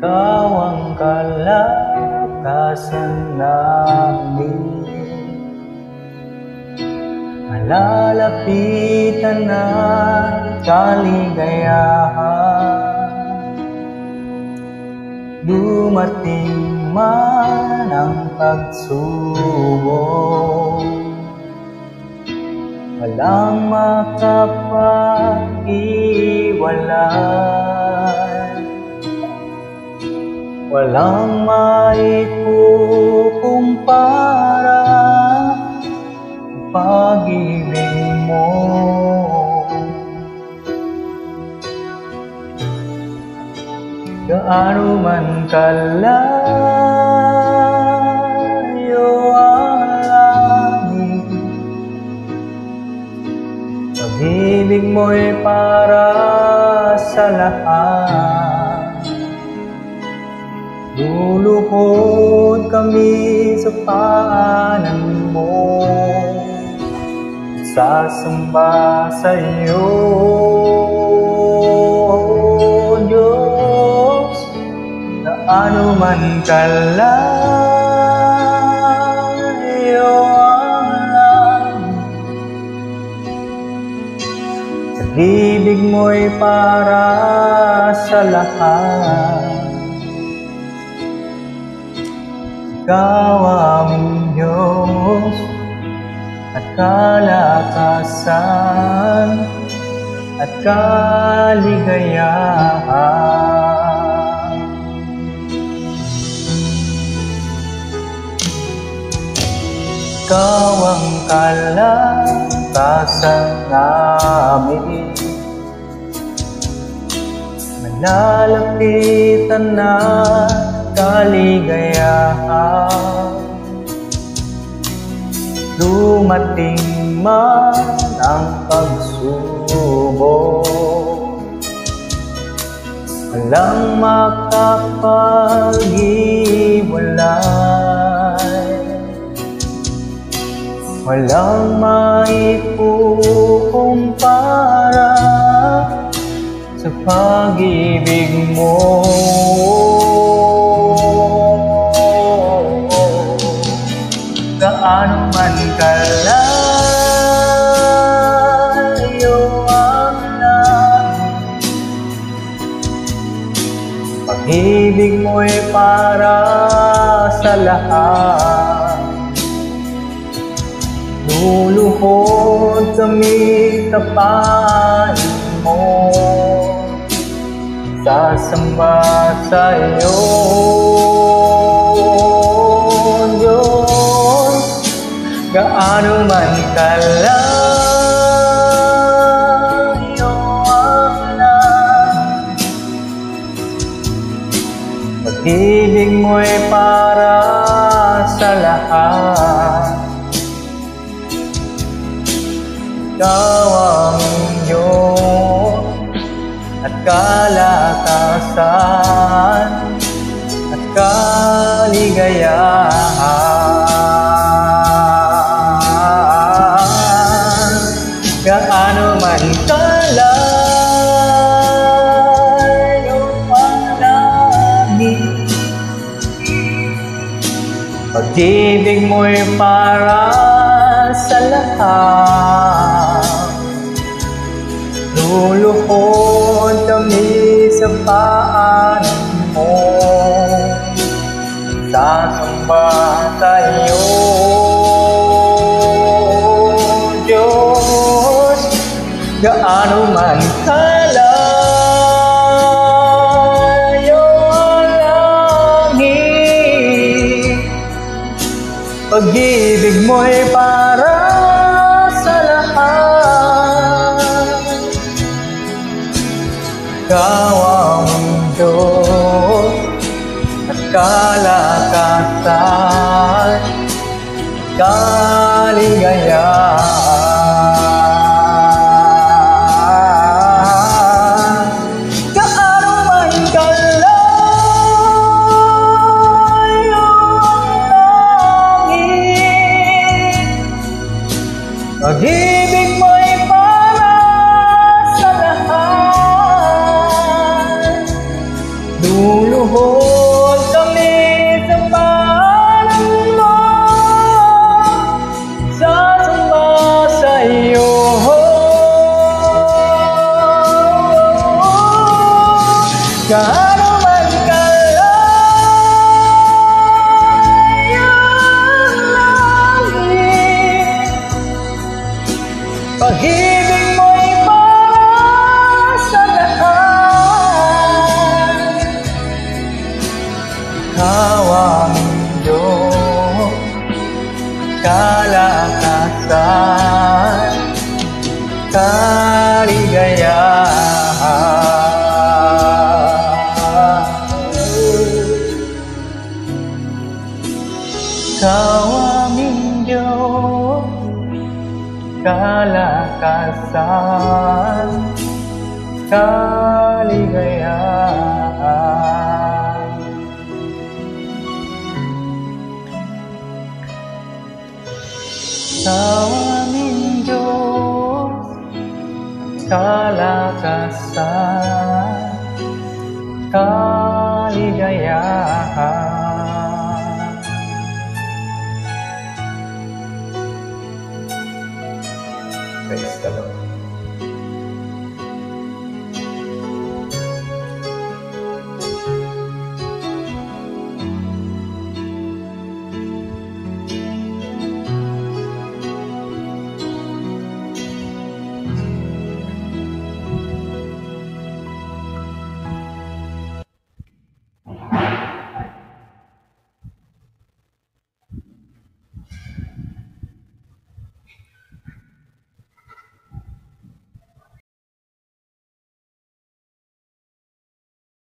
Ikaw ang kalakasan namin, malalapitan ng kaligayahan. Dumating man ang pagsubok, walang makapag-iwalay, walang maikukumpara pag-ibig mo. Gaano man kalayo ang langit, pag-ibig mo'y para sa lahat. Luluhod kami sa paanan mo, sasamba sa iyo, Diyos. Gaano man kalayo ang langit, pag-ibig mo'y para sa lahat. Ikaw aming Diyos at kalakasan at kaligayahan. Ikaw ang kalakasan namin, malalapitan na kaligayahan. Dumating man ang pagsubok, walang makapag-iwalay, walang maikukumpara sa pag-ibig mo. Gaano man kalayo ang langit, pag-ibig mo'y para sa lahat. Luluhod kami sa paanan mo, sasamba sa iyo, Diyos. Gaano man kalayo ang langit, pag-ibig mo'y para sa lahat. Ikaw ang Diyos at kalakasan at kaligayahan. Gaano man kalayo ang langit, pag-ibig mo'y para sa lahat. Luluhod kami sa paanan mo, sasamba sa iyo, Diyos. Gaano man kalayo ang langit, pag-ibig mo'y para sa lahat. Ikaw ang Diyos at kalakasan, kaligayahan. Pag-ibig mo'y para sa lahat. Luluhod gaano man kalayo ang langit, pag-ibig mo'y para sa lahat. Ikaw ang mundo, kalakasan, kaligayahan. Ikaw aming Diyos, kalakasan, kaligayahan. Ikaw aming Diyos, kalakasan,